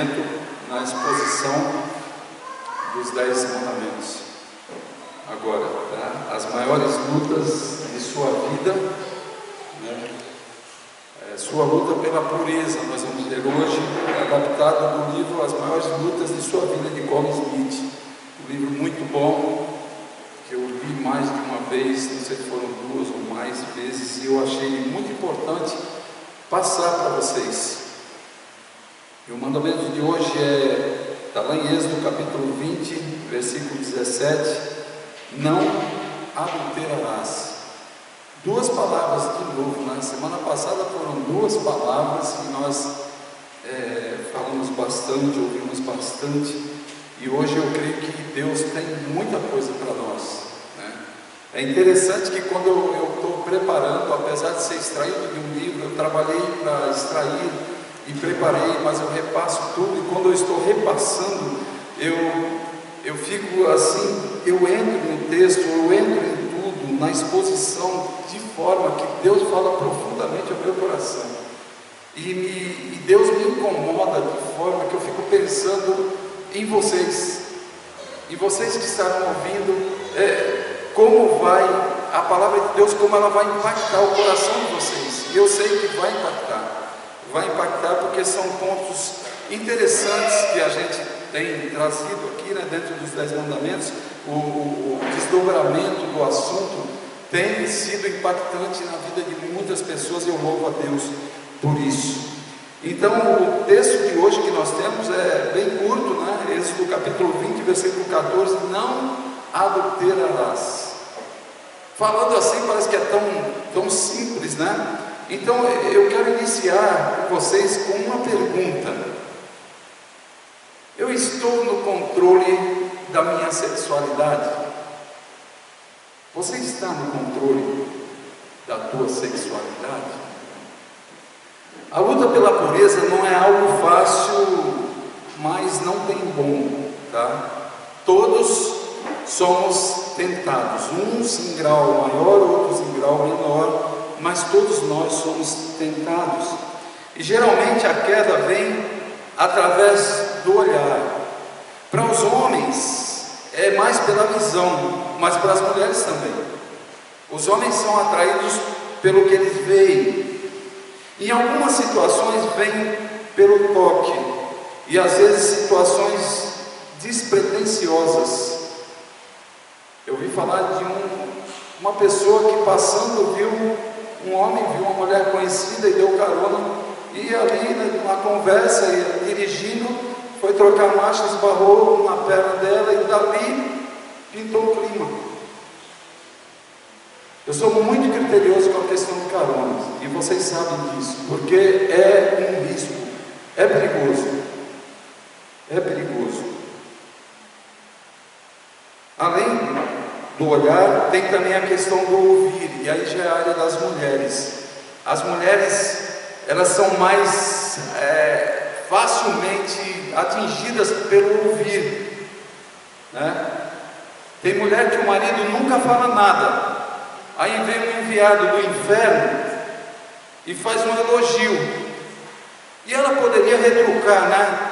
conhecimento na exposição dos 10 mandamentos. Agora, tá? As maiores lutas de sua vida, né? Sua luta pela pureza, nós vamos ler hoje, adaptado no livro As Maiores Lutas de Sua Vida, de Colin Smith. Um livro muito bom, que eu li mais de uma vez, não sei se foram 2 ou mais vezes, e eu achei muito importante passar para vocês. E o mandamento de hoje está lá em Êxodo capítulo 20, versículo 17: não adulterarás. 2 palavras de novo. Na semana passada foram 2 palavras que nós falamos bastante, ouvimos bastante, e hoje eu creio que Deus tem muita coisa para nós, né? É interessante que quando eu estou preparando, apesar de ser extraído de um livro, eu trabalhei para extrair e preparei, mas eu repasso tudo, e quando eu estou repassando, eu fico assim, eu entro no texto, eu entro em tudo, na exposição, de forma que Deus fala profundamente ao meu coração, e Deus me incomoda de forma que eu fico pensando em vocês que estarão ouvindo, como vai a palavra de Deus, como ela vai impactar o coração de vocês. E eu sei que vai impactar porque são pontos interessantes que a gente tem trazido aqui, né, dentro dos 10 mandamentos. O desdobramento do assunto tem sido impactante na vida de muitas pessoas, e eu louvo a Deus por isso. Então, o texto de hoje que nós temos é bem curto, né? Êxodo capítulo 20, versículo 14: não adulterarás. Falando assim parece que é tão simples, né? Então eu quero iniciar com vocês com uma pergunta: eu estou no controle da minha sexualidade? Você está no controle da tua sexualidade? A luta pela pureza não é algo fácil, mas não tem bom, tá? Todos somos tentados, uns em grau maior, outros em grau menor, mas todos nós somos tentados. E geralmente a queda vem através do olhar. Para os homens é mais pela visão, mas para as mulheres também. Os homens são atraídos pelo que eles veem. Em algumas situações vem pelo toque, e às vezes situações despretensiosas. Eu ouvi falar de uma pessoa que passando viu um homem, viu uma mulher conhecida e deu carona, e ali na conversa, dirigindo, foi trocar marcha, esbarrou na perna dela, e dali pintou o clima. Eu sou muito criterioso com a questão de caronas, e vocês sabem disso, porque é um risco, é perigoso, Além do olhar, tem também a questão do ouvir, e aí já é a área das mulheres. As mulheres, elas são mais facilmente atingidas pelo ouvir, né? Tem mulher que o marido nunca fala nada, aí vem um enviado do inferno e faz um elogio, e ela poderia retrucar, né?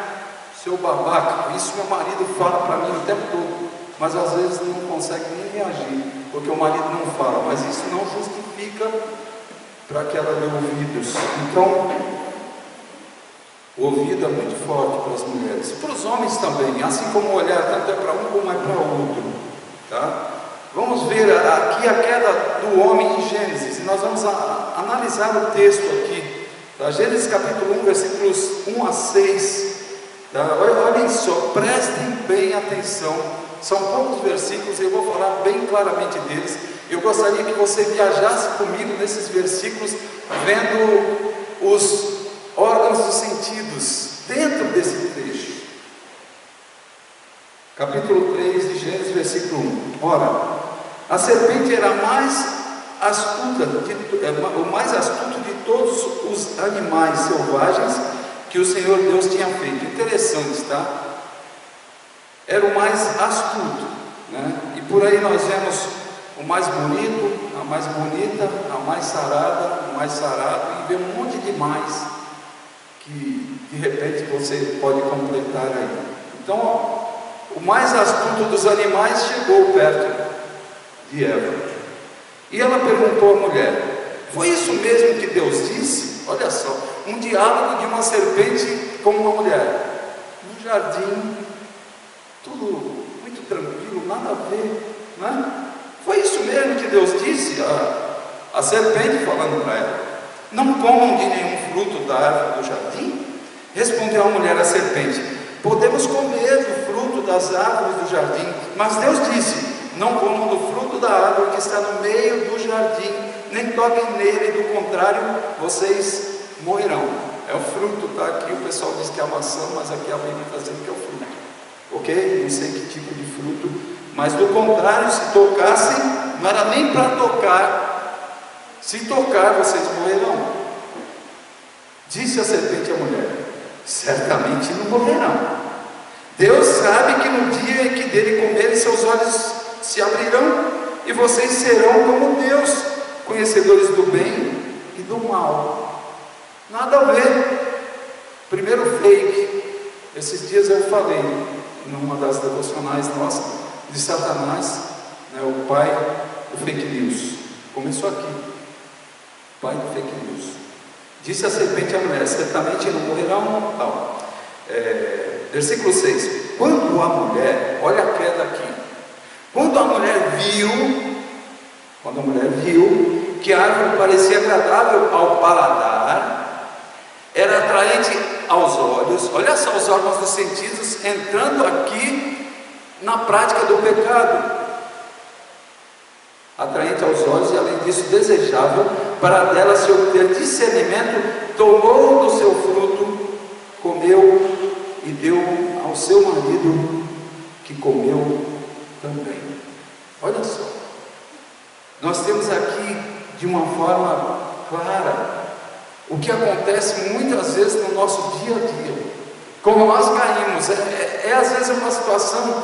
Seu babaca, isso meu marido fala para mim o tempo todo, mas às vezes não consegue nem reagir, porque o marido não fala, mas isso não justifica para que ela dê ouvidos. Então, o ouvido é muito forte para as mulheres, para os homens também, assim como o olhar tanto é para um como é para outro, tá? Vamos ver aqui a queda do homem em Gênesis, e nós vamos analisar o texto aqui, tá? Gênesis capítulo 1, versículos 1 a 6, tá? Olhem só, prestem bem atenção, são poucos versículos, eu vou falar bem claramente deles. Eu gostaria que você viajasse comigo nesses versículos, vendo os órgãos dos sentidos dentro desse trecho. Capítulo 3 de Gênesis, versículo 1. Ora, a serpente era o mais astuto de todos os animais selvagens que o Senhor Deus tinha feito. Interessante, tá? Era o mais astuto, né? E por aí nós vemos o mais bonito, a mais bonita, a mais sarada, o mais sarado, e vê um monte de mais que de repente você pode completar aí. Então, o mais astuto dos animais chegou perto de Eva. E ela perguntou à mulher: foi isso mesmo que Deus disse? Olha só, um diálogo de uma serpente com uma mulher. No jardim, tudo muito tranquilo, nada a ver, né? Foi isso mesmo que Deus disse? A serpente falando para ela: não comam de nenhum fruto da árvore do jardim? Respondeu a mulher à serpente: podemos comer do fruto das árvores do jardim, mas Deus disse: não comam do fruto da árvore que está no meio do jardim, nem toquem nele, do contrário, vocês morrerão. É o fruto, tá aqui, o pessoal diz que é a maçã, mas aqui a Bíblia está dizendo que é o fruto, ok? Não sei que tipo de fruto, mas do contrário, se tocassem, não era nem para tocar, se tocar, vocês morrerão. Disse a serpente à mulher: certamente não morrerão. Deus sabe que no dia em que dele comerem, seus olhos se abrirão e vocês serão como Deus, conhecedores do bem e do mal. Nada a ver. Primeiro fake. Esses dias eu falei numa das devocionais nossas de Satanás, né, o pai do fake news. Começou aqui. Pai do fake news. Disse a serpente à mulher: certamente não morrerão. Não. Versículo 6. Quando a mulher, olha a queda aqui. Quando a mulher viu que a árvore parecia agradável ao paladar, era atraente aos olhos, olha só os órgãos dos sentidos entrando aqui na prática do pecado. Atraente aos olhos e além disso desejável para dela se obter discernimento, tomou do seu fruto, comeu e deu ao seu marido, que comeu também. Olha só, nós temos aqui de uma forma clara o que acontece muitas vezes no nosso dia a dia, como nós caímos. Às vezes uma situação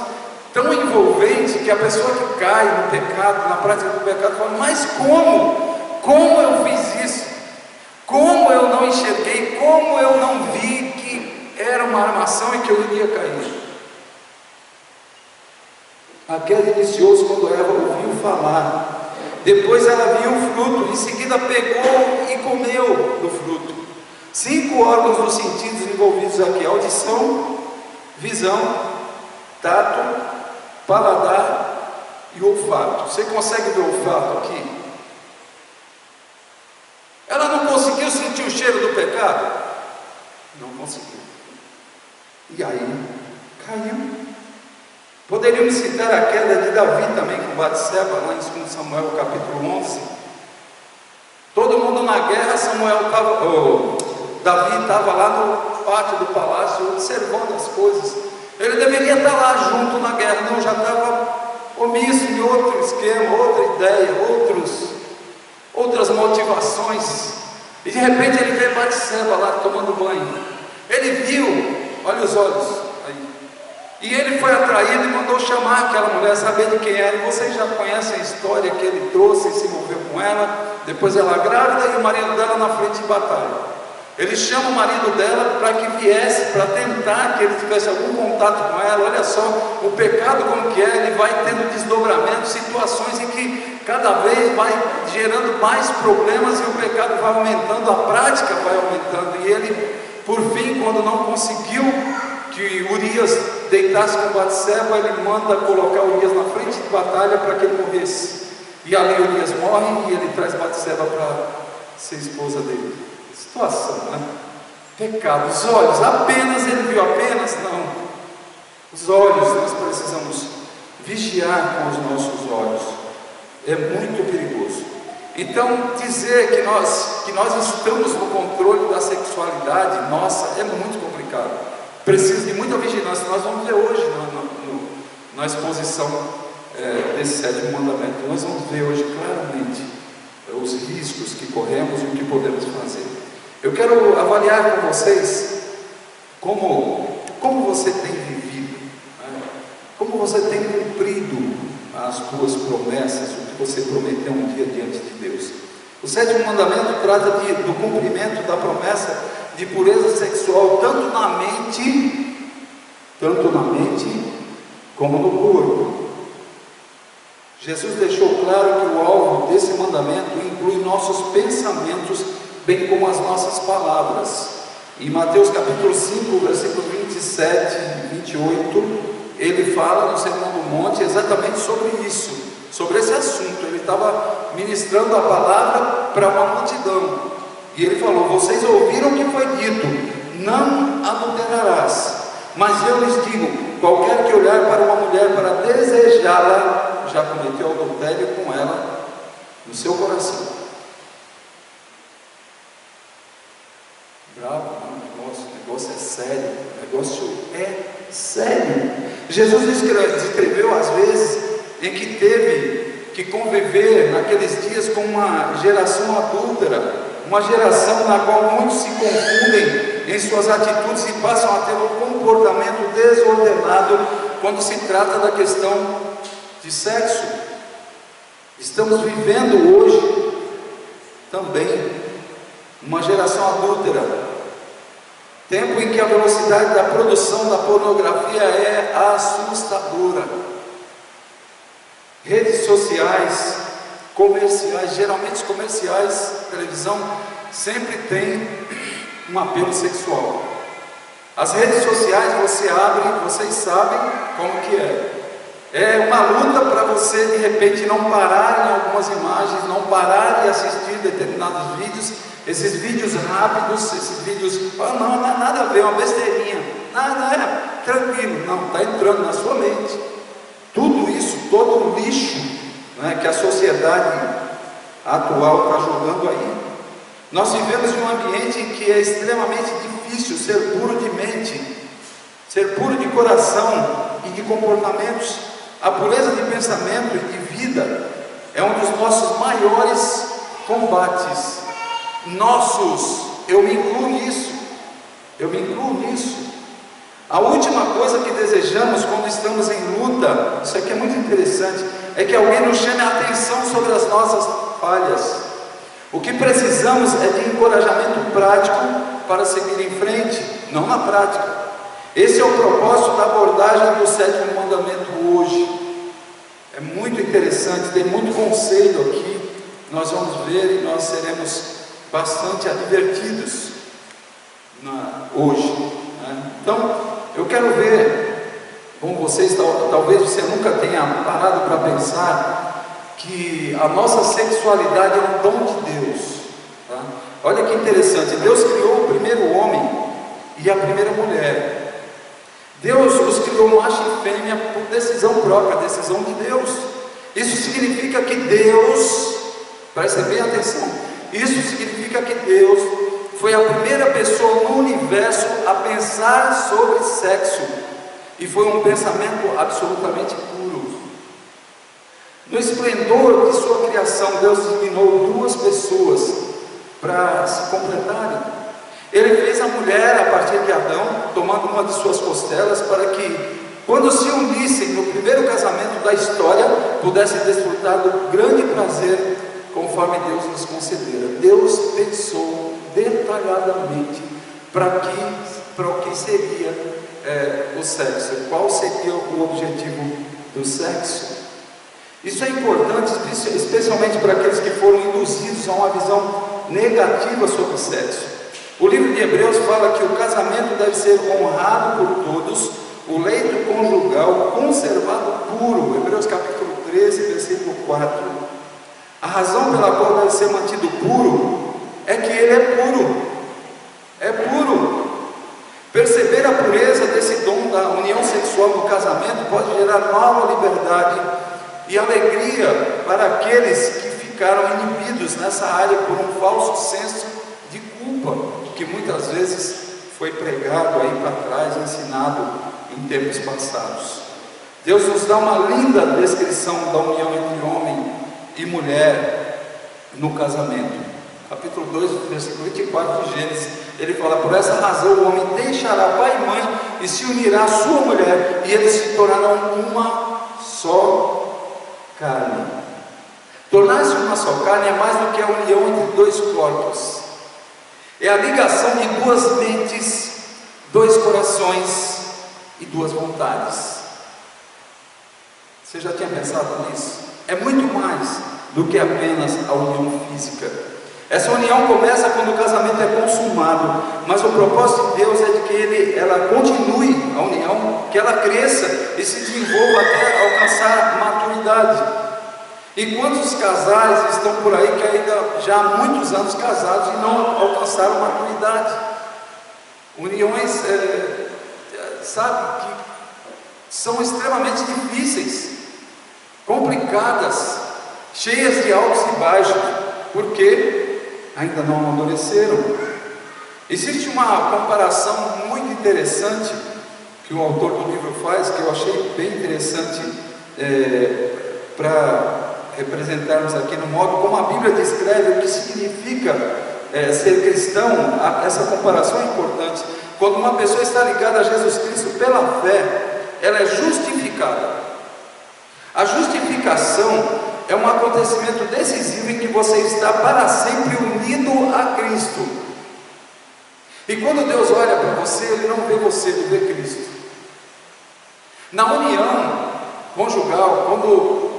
tão envolvente que a pessoa que cai no pecado, na prática do pecado, fala: mas como eu fiz isso? Como eu não enxerguei? Como eu não vi que era uma armação e que eu iria cair? A queda iniciou-se quando Eva ouviu falar. Depois ela viu o fruto, em seguida pegou e comeu do fruto. 5 órgãos dos sentidos envolvidos aqui: audição, visão, tato, paladar e olfato. Você consegue ver o olfato aqui? Ela não conseguiu sentir o cheiro do pecado? Não conseguiu. E aí, caiu. Poderíamos citar a queda de Davi também com Batseba, lá em 2 Samuel capítulo 11. Todo mundo na guerra, Davi estava lá no pátio do palácio observando as coisas. Ele deveria estar lá junto na guerra, não, já estava omisso em outro esquema, outra ideia, outras motivações. E de repente ele vê Batseba lá tomando banho. Ele viu, olha os olhos aí. E ele foi atraído e mandou chamar aquela mulher, sabendo quem era. E vocês já conhecem a história que ele trouxe e se envolveu com ela. Depois ela grávida e o marido dela na frente de batalha. Ele chama o marido dela para que viesse, para tentar que ele tivesse algum contato com ela. Olha só, o pecado como que é, ele vai tendo desdobramentos, situações em que cada vez vai gerando mais problemas e o pecado vai aumentando, a prática vai aumentando. E ele, por fim, quando não conseguiu que Urias deitasse com Batseba, ele manda colocar Urias na frente de batalha para que ele morresse. E ali Urias morre e ele traz Batseba para ser esposa dele. Situação, né? Pecado. Os olhos, apenas ele viu, apenas não. Os olhos, nós precisamos vigiar com os nossos olhos. É muito perigoso. Então, dizer que nós estamos no controle da sexualidade, nossa, é muito complicado. Precisa de muita vigilância. Nós vamos ver hoje na exposição desse 7º mandamento. Nós vamos ver hoje claramente os riscos que corremos e o que podemos fazer. Eu quero avaliar com vocês como você tem vivido, né? Como você tem cumprido as suas promessas, o que você prometeu um dia diante de Deus. O 7º mandamento trata do cumprimento da promessa de pureza sexual, tanto na mente como no corpo. Jesus deixou claro que o alvo desse mandamento inclui nossos pensamentos, bem como as nossas palavras. Em Mateus capítulo 5, versículo 27 e 28, ele fala no Sermão do Monte exatamente sobre isso, sobre esse assunto. Ele estava ministrando a palavra para uma multidão, e ele falou: vocês ouviram o que foi dito, não adulterarás, mas eu lhes digo, qualquer que olhar para uma mulher para desejá-la, já cometeu adultério com ela no seu coração. Bravo, o negócio é sério, o negócio é sério. Jesus descreveu as vezes em que teve que conviver naqueles dias com uma geração adúltera, uma geração na qual muitos se confundem em suas atitudes e passam a ter um comportamento desordenado quando se trata da questão de sexo. Estamos vivendo hoje também uma geração adúltera, tempo em que a velocidade da produção da pornografia é assustadora. Redes sociais, comerciais, geralmente comerciais, televisão, sempre tem um apelo sexual. As redes sociais você abre, vocês sabem como que é. É uma luta para você de repente não parar em algumas imagens, não parar de assistir determinados vídeos, esses vídeos rápidos, esses vídeos, não há nada a ver, uma besteirinha, nada, tranquilo, não, está entrando na sua mente. Tudo isso, todo o lixo, né, que a sociedade atual está jogando aí. Nós vivemos em um ambiente em que é extremamente difícil ser puro de mente, ser puro de coração e de comportamentos. A pureza de pensamento e de vida é um dos nossos maiores combates. Eu me incluo nisso. A última coisa que desejamos quando estamos em luta, isso aqui é muito interessante, é que alguém nos chame a atenção sobre as nossas falhas. O que precisamos é de encorajamento prático para seguir em frente, não na prática. Esse é o propósito da abordagem do 7º mandamento hoje. É muito interessante, tem muito conselho aqui, nós vamos ver e nós seremos bastante advertidos hoje, né? Então, eu quero ver com vocês, talvez você nunca tenha parado para pensar que a nossa sexualidade é um dom de Deus, tá? Olha que interessante, Deus criou o primeiro homem e a primeira mulher. Deus os criou macho e fêmea por decisão própria, decisão de Deus. Isso significa que Deus, preste bem atenção, isso significa que Deus foi a primeira pessoa no universo a pensar sobre sexo, e foi um pensamento absolutamente puro. No esplendor de sua criação, Deus designou duas pessoas para se completarem. Ele fez a mulher a partir de Adão, tomando uma de suas costelas, para que, quando se unissem no primeiro casamento da história, pudessem desfrutar do grande prazer, conforme Deus nos concedera. Deus pensou detalhadamente para o que seria o sexo, qual seria o objetivo do sexo. Isso é importante, especialmente para aqueles que foram induzidos a uma visão negativa sobre o sexo. O livro de Hebreus fala que o casamento deve ser honrado por todos, o leito conjugal conservado puro. Hebreus capítulo 13, versículo 4. A razão pela qual deve ser mantido puro é que ele é puro. Perceber a pureza desse dom da união sexual no casamento pode gerar nova liberdade e alegria para aqueles que ficaram inibidos nessa área por um falso senso de culpa, que muitas vezes foi pregado aí para trás, ensinado em tempos passados. Deus nos dá uma linda descrição da união entre homem e mulher no casamento. Capítulo 2, versículo 24 de Gênesis, ele fala: por essa razão o homem deixará pai e mãe e se unirá à sua mulher, e eles se tornarão uma só carne. Tornar-se uma só carne é mais do que a união entre dois corpos. É a ligação de duas mentes, dois corações e duas vontades. Você já tinha pensado nisso? É muito mais do que apenas a união física. Essa união começa quando o casamento é consumado, mas o propósito de Deus é de que ela continue a união, que ela cresça e se desenvolva até alcançar maturidade. E quantos casais estão por aí que ainda já há muitos anos casados e não alcançaram maturidade? Uniões, sabe, que são extremamente difíceis, complicadas, cheias de altos e baixos, porque ainda não amadureceram. Existe uma comparação muito interessante que o autor do livro faz, que eu achei bem interessante para representarmos aqui no modo como a Bíblia descreve o que significa ser cristão. Essa comparação é importante. Quando uma pessoa está ligada a Jesus Cristo pela fé, ela é justificada. A justificação é um acontecimento decisivo em que você está para sempre unido a Cristo. E quando Deus olha para você, Ele não vê você, Ele vê Cristo. Na união conjugal, quando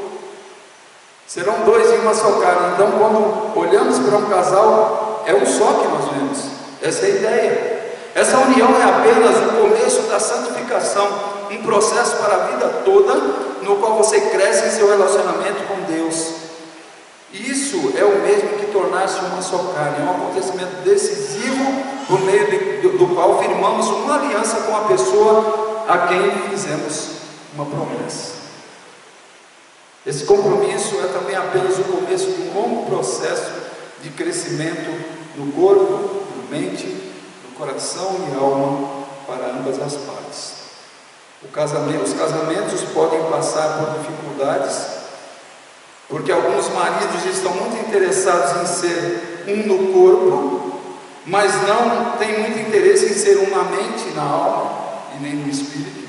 serão dois em uma só carne, então quando olhamos para um casal, é um só que nós vemos. Essa é a ideia. Essa união é apenas o começo da santificação, um processo para a vida toda, no qual você cresce em seu relacionamento com Deus. Isso é o mesmo que tornar-se uma só carne. É um acontecimento decisivo por meio do qual firmamos uma aliança com a pessoa a quem fizemos uma promessa. Esse compromisso é também apenas o começo de um longo processo de crescimento no corpo, na mente, no coração e alma para ambas as partes. Os casamentos podem passar por dificuldades, porque alguns maridos estão muito interessados em ser um no corpo, mas não têm muito interesse em ser um na mente, na alma e nem no espírito.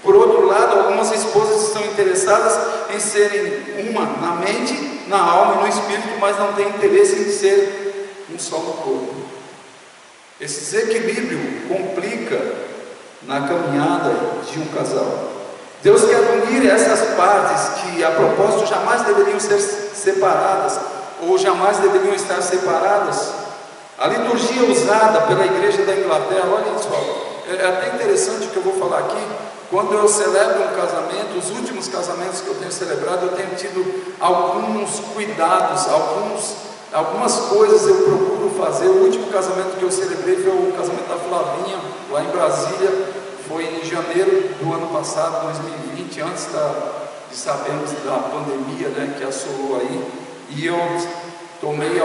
Por outro lado, algumas esposas estão interessadas em serem uma na mente, na alma e no espírito, mas não têm interesse em ser um só no corpo. Esse desequilíbrio complica na caminhada de um casal. Deus quer unir essas partes que, a propósito, jamais deveriam ser separadas, ou jamais deveriam estar separadas. A liturgia usada pela igreja da Inglaterra, olha só, é até interessante o que eu vou falar aqui. Quando eu celebro um casamento, os últimos casamentos que eu tenho celebrado, eu tenho tido alguns cuidados, algumas coisas eu procuro fazer. O último casamento que eu celebrei foi o casamento da Flavinha, lá em Brasília, foi em janeiro do ano passado, 2020, antes de sabermos da pandemia, né, que assolou aí, e eu tomei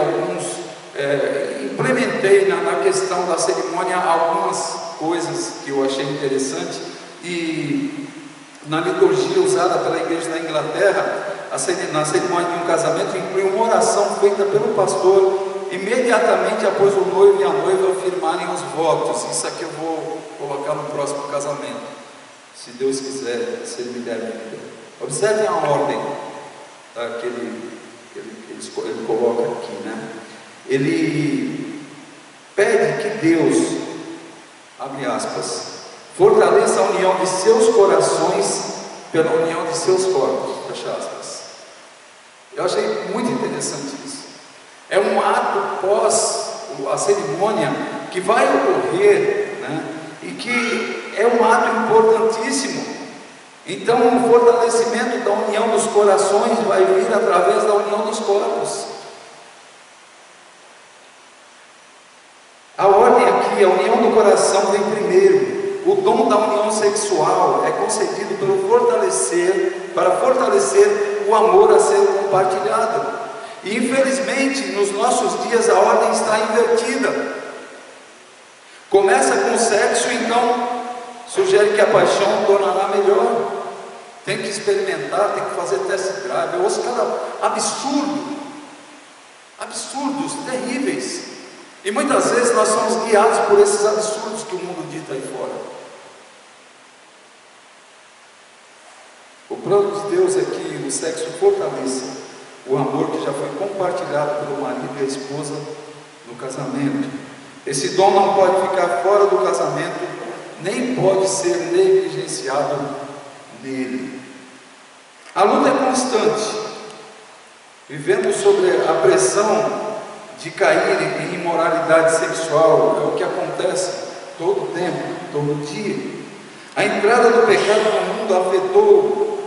implementei na questão da cerimônia algumas coisas que eu achei interessante. E na liturgia usada pela igreja da Inglaterra, na cerimônia de um casamento, inclui uma oração feita pelo pastor imediatamente após o noivo e a noiva firmarem os votos. Isso aqui eu vou colocar no próximo casamento, se Deus quiser, se Ele me der vida. Observem a ordem que ele coloca aqui, né? Ele pede que Deus, abre aspas, fortaleça a união de seus corações pela união de seus corpos, fecha aspas. Eu achei muito interessante isso. É um ato pós a cerimônia que vai ocorrer, né? E que é um ato importantíssimo. Então, o fortalecimento da união dos corações vai vir através da união dos corpos. A ordem aqui, a união do coração vem primeiro. O dom da união sexual é concedido para fortalecer o amor a ser compartilhado. E infelizmente, nos nossos dias a ordem está invertida. Começa com o sexo, então sugere que a paixão tornará melhor. Tem que experimentar, tem que fazer test drive. Eu ouço cada absurdos terríveis. E muitas vezes nós somos guiados por esses absurdos que o mundo dita aí fora. O plano de Deus é que o sexo fortaleça o amor que já foi compartilhado pelo marido e a esposa no casamento. Esse dom não pode ficar fora do casamento, nem pode ser negligenciado nele. A luta é constante. Vivemos sobre a pressão de cair em imoralidade sexual, é o que acontece todo tempo, todo dia. A entrada do pecado no mundo afetou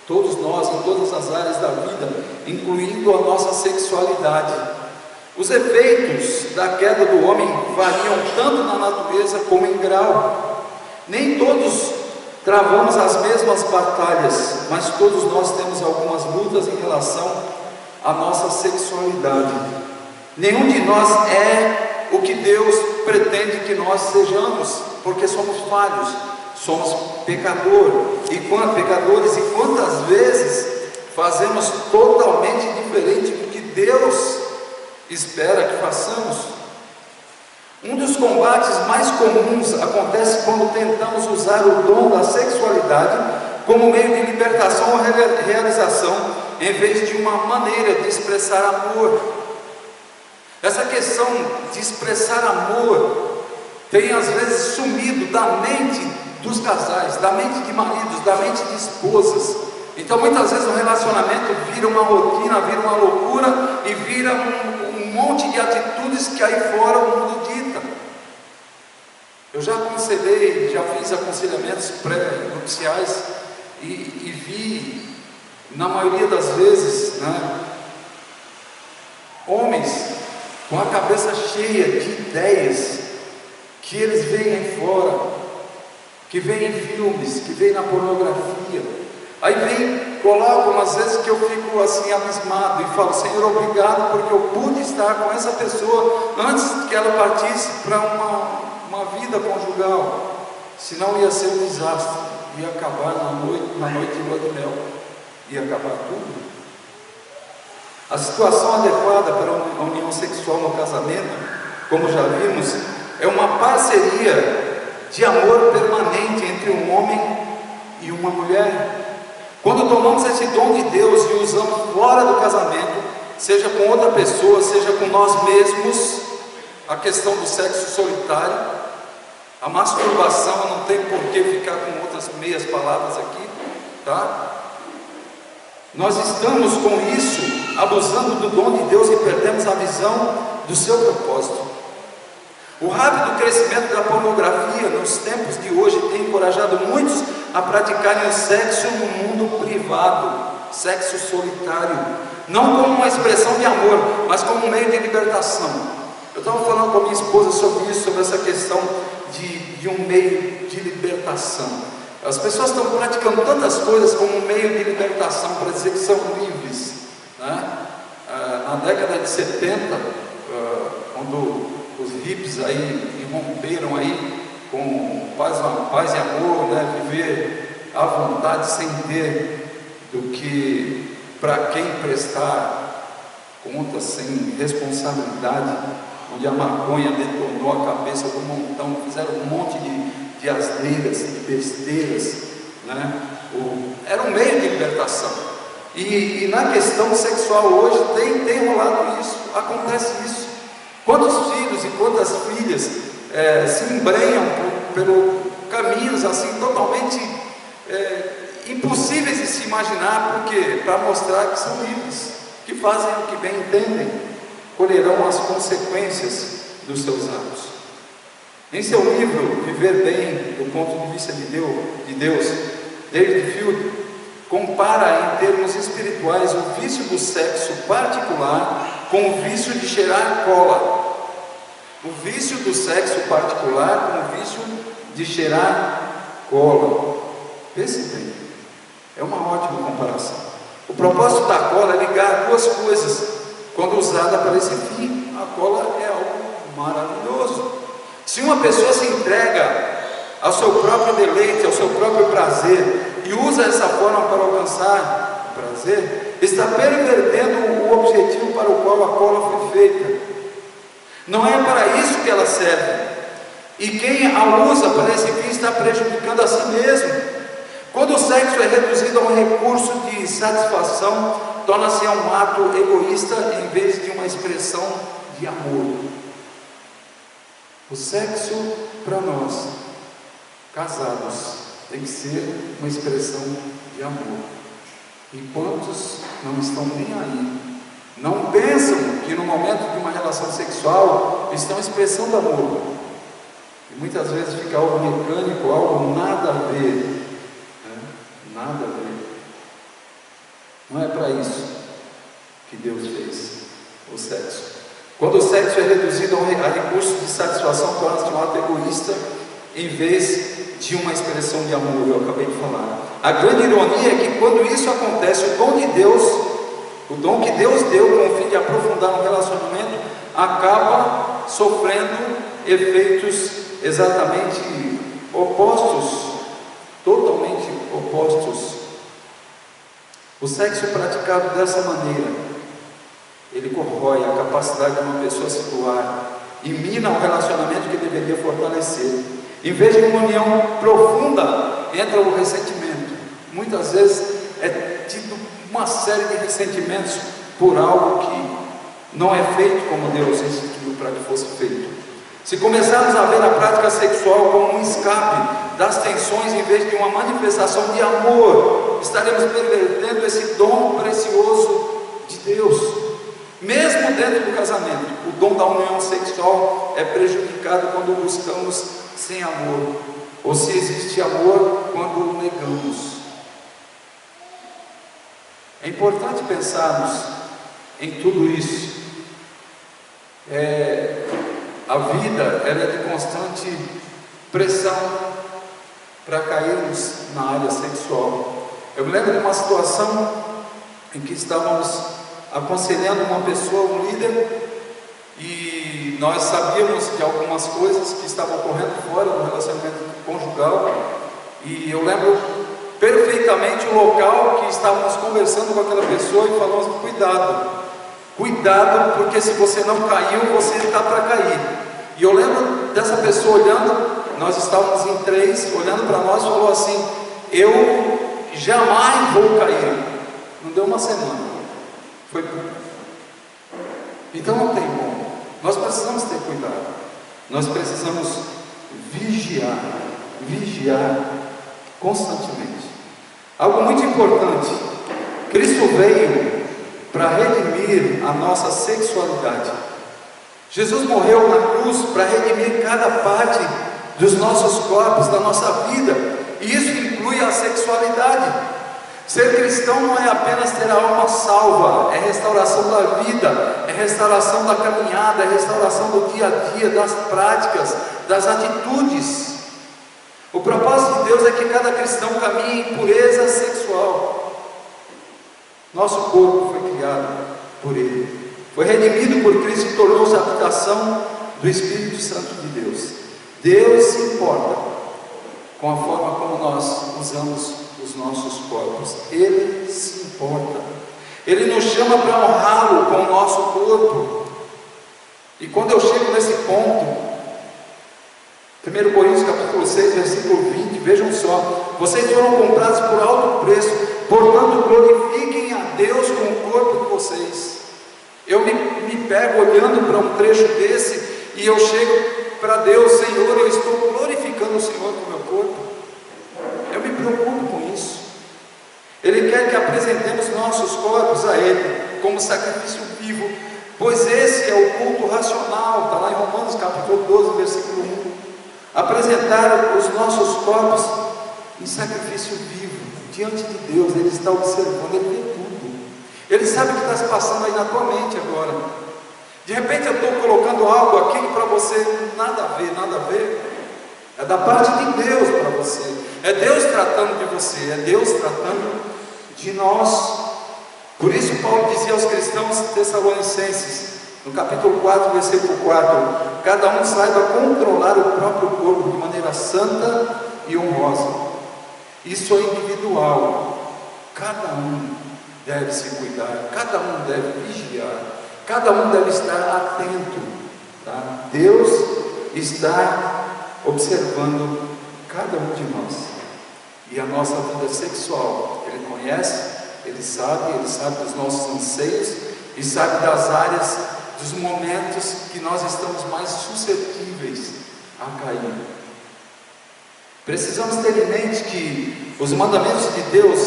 todos nós em todas as áreas da vida, incluindo a nossa sexualidade. Os efeitos da queda do homem variam tanto na natureza como em grau. Nem todos travamos as mesmas batalhas, mas todos nós temos algumas lutas em relação à nossa sexualidade. Nenhum de nós é o que Deus pretende que nós sejamos, porque somos falhos, somos pecadores, e quantas vezes fazemos totalmente diferente do que Deus espera que façamos. Um dos combates mais comuns acontece quando tentamos usar o dom da sexualidade como meio de libertação ou realização, em vez de uma maneira de expressar amor. Essa questão de expressar amor tem às vezes sumido da mente dos casais, da mente de maridos, da mente de esposas. Então muitas vezes o relacionamento vira uma rotina, vira uma loucura e vira um monte de atitudes que aí fora o mundo dita. Eu já aconselhei, já fiz aconselhamentos pré-nupciais e vi, na maioria das vezes, homens com a cabeça cheia de ideias que eles veem aí fora, que veem em filmes, que veem na pornografia. Aí vem, colocam às vezes que eu fico assim abismado e falo: Senhor, obrigado porque eu pude estar com essa pessoa antes que ela partisse para uma vida conjugal, senão ia ser um desastre, ia acabar na noite de lua de mel, ia acabar tudo. A situação adequada para a união sexual no casamento, como já vimos, é uma parceria de amor permanente entre um homem e uma mulher. Quando tomamos esse dom de Deus e usamos fora do casamento, seja com outra pessoa, seja com nós mesmos, a questão do sexo solitário, a masturbação, não tem por que ficar com outras meias palavras aqui, tá? Nós estamos com isso abusando do dom de Deus e perdemos a visão do seu propósito. O rápido crescimento da pornografia nos tempos de hoje tem encorajado muitos a praticarem o sexo no mundo privado, sexo solitário, não como uma expressão de amor, mas como um meio de libertação. Eu estava falando com a minha esposa sobre isso, sobre essa questão de um meio de libertação. As pessoas estão praticando tantas coisas como um meio de libertação para dizer que são livres, na década de 70, quando os hippies aí irromperam aí com paz e amor, viver à vontade sem ter do que para quem prestar contas, sem responsabilidade, onde a maconha detonou a cabeça do montão, fizeram um monte de asneiras, de besteiras, era um meio de libertação. E na questão sexual hoje tem rolado isso, acontece isso. Quantos filhos e quantas filhas se embrenham pelo caminhos assim totalmente impossíveis de se imaginar, porque para mostrar que são livres, que fazem o que bem entendem, colherão as consequências dos seus atos. Em seu livro Viver Bem, do ponto de vista de Deus, David Field compara em termos espirituais o vício do sexo particular com o vício de cheirar cola. O vício do sexo particular com o vício de cheirar cola. Pense bem, é uma ótima comparação. O propósito da cola é ligar duas coisas quando usada para esse fim. A cola é algo maravilhoso. Se uma pessoa se entrega ao seu próprio deleite, ao seu próprio prazer, e usa essa forma para alcançar o prazer, está pervertendo o objetivo para o qual a cola foi feita. Não é para isso que ela serve. E quem a usa para esse fim está prejudicando a si mesmo. Quando o sexo é reduzido a um recurso de satisfação, torna-se um ato egoísta em vez de uma expressão de amor. O sexo, para nós, casados, tem que ser uma expressão de amor. E quantos não estão nem aí? Não pensam que no momento de uma relação sexual estão expressando amor. E muitas vezes fica algo mecânico, algo nada a ver, né? Nada a ver. Não é para isso que Deus fez o sexo. Quando o sexo é reduzido a recurso de satisfação, torna-se um ato egoísta em vez de uma expressão de amor, eu acabei de falar. A grande ironia é que quando isso acontece, o dom de Deus, o dom que Deus deu com o fim de aprofundar um relacionamento, acaba sofrendo efeitos exatamente opostos, totalmente opostos. O sexo praticado dessa maneira, ele corrói a capacidade de uma pessoa se doar e mina o relacionamento que deveria fortalecer. Em vez de uma união profunda, entra o ressentimento. Muitas vezes é tido uma série de ressentimentos por algo que não é feito como Deus instituiu para que fosse feito. Se começarmos a ver a prática sexual como um escape das tensões em vez de uma manifestação de amor, estaremos pervertendo esse dom precioso de Deus. Mesmo dentro do casamento, o dom da união sexual é prejudicado quando o buscamos sem amor, ou se existe amor quando o negamos. É importante pensarmos em tudo isso. A vida ela é de constante pressão para cairmos na área sexual. Eu me lembro de uma situação em que estávamos aconselhando uma pessoa, um líder, e nós sabíamos de algumas coisas que estavam ocorrendo fora do relacionamento conjugal, e eu lembro perfeitamente o local que estávamos conversando com aquela pessoa e falamos: cuidado, porque se você não caiu, você está para cair. E eu lembro dessa pessoa olhando, nós estávamos em 3, olhando para nós e falou assim: eu jamais vou cair. Não deu uma semana, foi público. Então não tem como. Nós precisamos ter cuidado. Nós precisamos vigiar constantemente. Algo muito importante: Cristo veio para redimir a nossa sexualidade. Jesus morreu na cruz para redimir cada parte dos nossos corpos, da nossa vida, e isso inclui a sexualidade. Ser cristão não é apenas ter a alma salva, é restauração da vida, é restauração da caminhada, é restauração do dia a dia, das práticas, das atitudes. O propósito de Deus é que cada cristão caminhe em pureza sexual. Nosso corpo foi criado por Ele, foi redimido por Cristo e tornou-se a habitação do Espírito Santo de Deus. Deus se importa com a forma como nós usamos os nossos corpos. Ele se importa. Ele nos chama para honrá-lo com o nosso corpo. E quando eu chego nesse ponto, 1 Coríntios capítulo 6, versículo 20, vejam só: vocês foram comprados por alto preço, portanto glorifiquem a Deus com o corpo de vocês. Eu me pego olhando para um trecho desse e eu chego para Deus: Senhor, eu estou glorificando o Senhor com o meu corpo. Eu me preocupo com isso. Ele quer que apresentemos nossos corpos a Ele como sacrifício vivo, pois esse é o culto racional. Está lá em Romanos capítulo 12, versículo 1. Apresentar os nossos corpos em sacrifício vivo diante de Deus. Ele está observando, Ele vê tudo. Ele sabe o que está se passando aí na tua mente agora. De repente eu estou colocando algo aqui que para você nada a ver. É da parte de Deus para você. É Deus tratando de você, é Deus tratando de nós. Por isso Paulo dizia aos cristãos tessalonicenses, no capítulo 4, versículo 4: cada um saiba controlar o próprio corpo de maneira santa e honrosa. Isso é individual. Cada um deve se cuidar, cada um deve vigiar, cada um deve estar atento, tá? Deus está observando cada um de nós. E a nossa vida sexual, Ele conhece, Ele sabe dos nossos anseios e sabe das áreas dos momentos que nós estamos mais suscetíveis a cair. Precisamos ter em mente que os mandamentos de Deus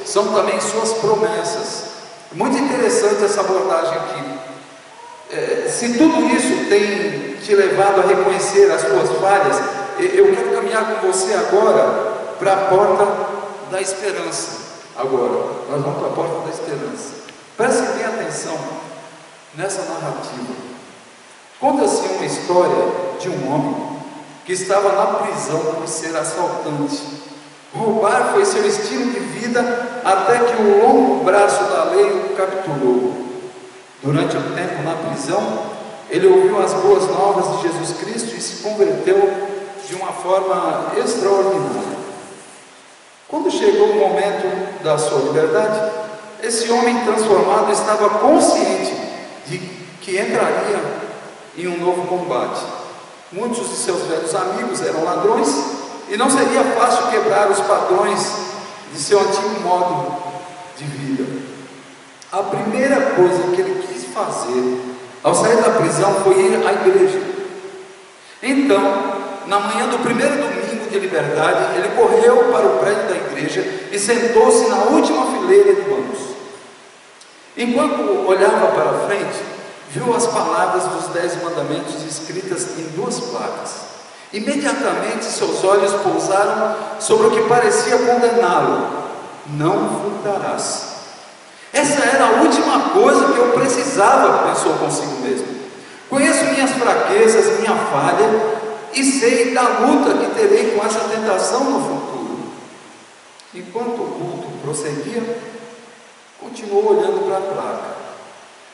são também suas promessas. Muito interessante essa abordagem aqui. Se tudo isso tem te levado a reconhecer as suas falhas, eu quero caminhar com você agora para a porta da esperança. Agora, nós vamos para a porta da esperança. Preste bem atenção nessa narrativa. Conta-se uma história de um homem que estava na prisão por ser assaltante. Roubar foi seu estilo de vida até que o longo braço da lei o capturou. Durante o tempo na prisão, ele ouviu as boas novas de Jesus Cristo e se converteu de uma forma extraordinária. Quando chegou o momento da sua liberdade, esse homem transformado estava consciente de que entraria em um novo combate. Muitos de seus velhos amigos eram ladrões e não seria fácil quebrar os padrões de seu antigo modo de vida. A primeira coisa que ele quis fazer ao sair da prisão foi ir à igreja. Então, na manhã do primeiro domingo de liberdade, ele correu para o prédio da igreja e sentou-se na última fileira de bancos. Enquanto olhava para frente, viu as palavras dos 10 mandamentos escritas em 2 placas. Imediatamente seus olhos pousaram sobre o que parecia condená-lo: não furtarás. Essa era a última coisa que eu precisava, pensou consigo mesmo. Conheço minhas fraquezas, minha falha, e sei da luta que terei com essa tentação no futuro. Enquanto o culto prosseguia, continuou olhando para a placa.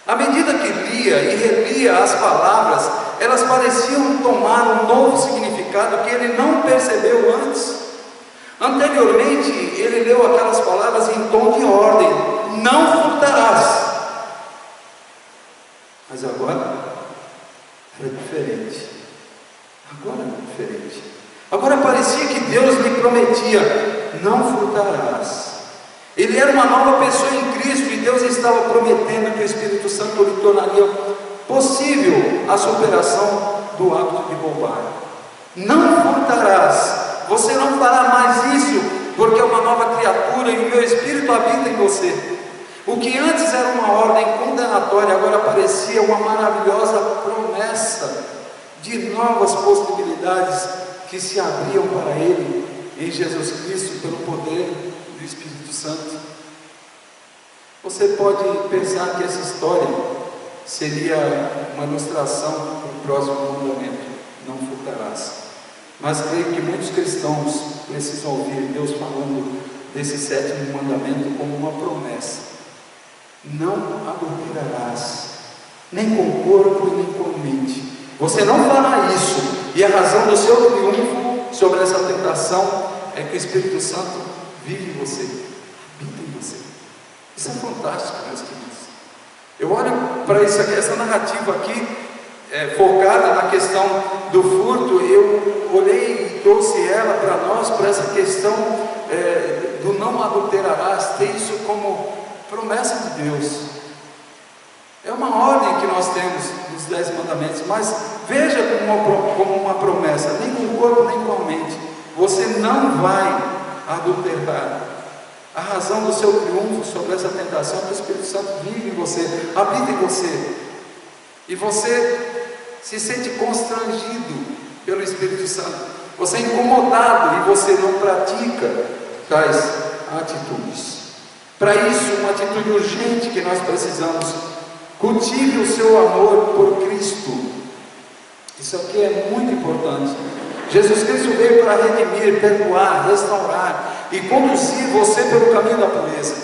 À medida que lia e relia as palavras, elas pareciam tomar um novo significado que ele não percebeu antes. Anteriormente, ele leu aquelas palavras em tom de ordem: não furtarás. Mas agora era diferente. Agora parecia que Deus lhe prometia: não furtarás. Ele era uma nova pessoa em Cristo e Deus estava prometendo que o Espírito Santo lhe tornaria possível a superação do hábito de roubar. Não furtarás. Você não fará mais isso, porque é uma nova criatura e o meu Espírito habita em você. O que antes era uma ordem condenatória, agora parecia uma maravilhosa promessa de novas possibilidades que se abriam para ele em Jesus Cristo pelo poder do Espírito Santo. Você pode pensar que essa história seria uma ilustração para o próximo mandamento: não furtarás. Mas creio que muitos cristãos precisam ouvir Deus falando desse 7º mandamento como uma promessa: não adulterarás, nem com o corpo e nem com a mente. Você não fará isso, e a razão do seu triunfo sobre essa tentação é que o Espírito Santo vive em você, habita em você. Isso é fantástico, meus queridos. Eu olho para isso aqui, essa narrativa aqui, focada na questão do furto. Eu olhei e trouxe ela para nós, para essa questão do não adulterarás, ter isso como promessa de Deus. É uma ordem que nós temos nos 10 mandamentos, mas veja como uma promessa: nem com o corpo nem com a mente. Você não vai adulterar. A razão do seu triunfo sobre essa tentação é que o Espírito Santo vive em você, habita em você, e você se sente constrangido pelo Espírito Santo, você é incomodado e você não pratica tais atitudes. Para isso, uma atitude urgente que nós precisamos: cultive o seu amor por Cristo. Isso aqui é muito importante. Jesus Cristo veio para redimir, perdoar, restaurar e conduzir você pelo caminho da pureza.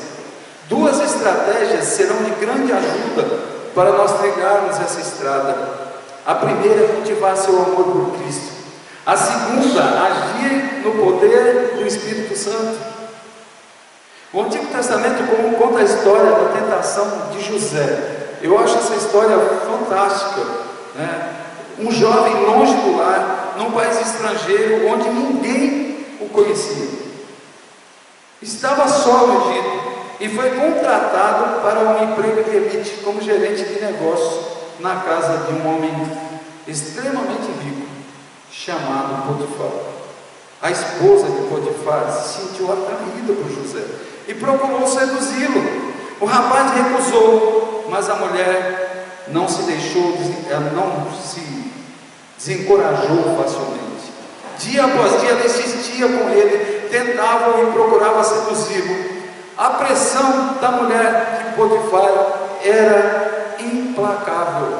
2 estratégias serão de grande ajuda para nós trilharmos essa estrada. A primeira é cultivar seu amor por Cristo. A segunda, agir no poder do Espírito Santo. O Antigo Testamento conta a história da tentação de José. Eu acho essa história fantástica, né? Um jovem longe do lar, num país estrangeiro, onde ninguém o conhecia. Estava só no Egito e foi contratado para um emprego de elite como gerente de negócios. na casa de um homem extremamente rico, chamado Potifar. A esposa de Potifar se sentiu atraída por José e procurou seduzi-lo. O rapaz recusou, mas a mulher não se desencorajou facilmente. Dia após dia ela insistia com ele, tentava e procurava seduzi-lo. A pressão da mulher de Potifar era implacável.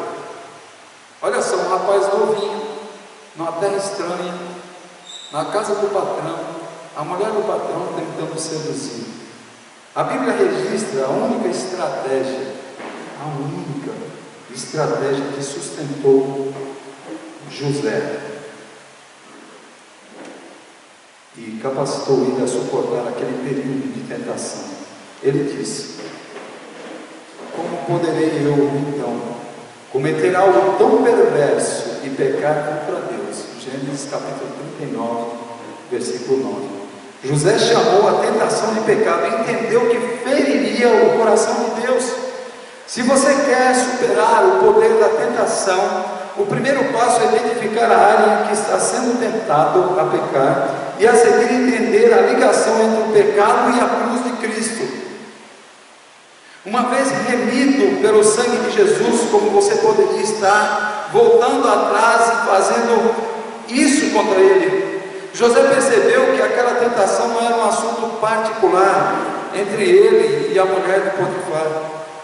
Olha só, um rapaz novinho, numa terra estranha, na casa do patrão, a mulher do patrão tentando seduzir. A Bíblia registra a única estratégia que sustentou José e capacitou ele a suportar aquele período de tentação. Ele disse: como poderei eu então cometer algo tão perverso e pecar contra Deus? Gênesis capítulo 39, versículo 9. José chamou a tentação de pecado e entendeu que feriria o coração de Deus. Se você quer superar o poder da tentação, o primeiro passo é identificar a área em que está sendo tentado a pecar e a seguir entender a ligação entre o pecado e a cruz de Cristo. Uma vez remido pelo sangue de Jesus, como você poderia estar voltando atrás e fazendo isso contra ele? José percebeu que aquela tentação não era um assunto particular entre ele e a mulher de Potifar,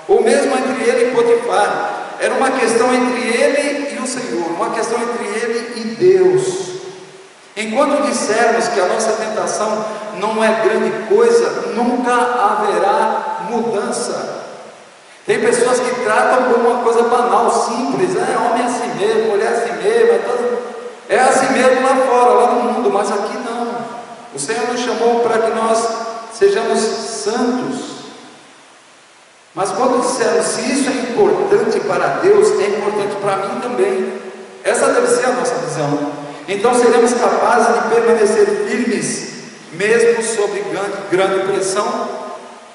ou mesmo entre ele e Potifar. Era uma questão entre ele e o Senhor, uma questão entre ele e Deus. Enquanto dissermos que a nossa tentação não é grande coisa, nunca haverá mudança. Tem pessoas que tratam como uma coisa banal, simples, homem é assim mesmo, mulher é assim mesmo, é assim mesmo lá fora, lá no mundo, mas aqui não. O Senhor nos chamou para que nós sejamos santos. Mas quando dissermos, se isso é importante para Deus, é importante para mim também. Essa deve ser a nossa visão. Então seremos capazes de permanecer firmes, mesmo sob grande pressão,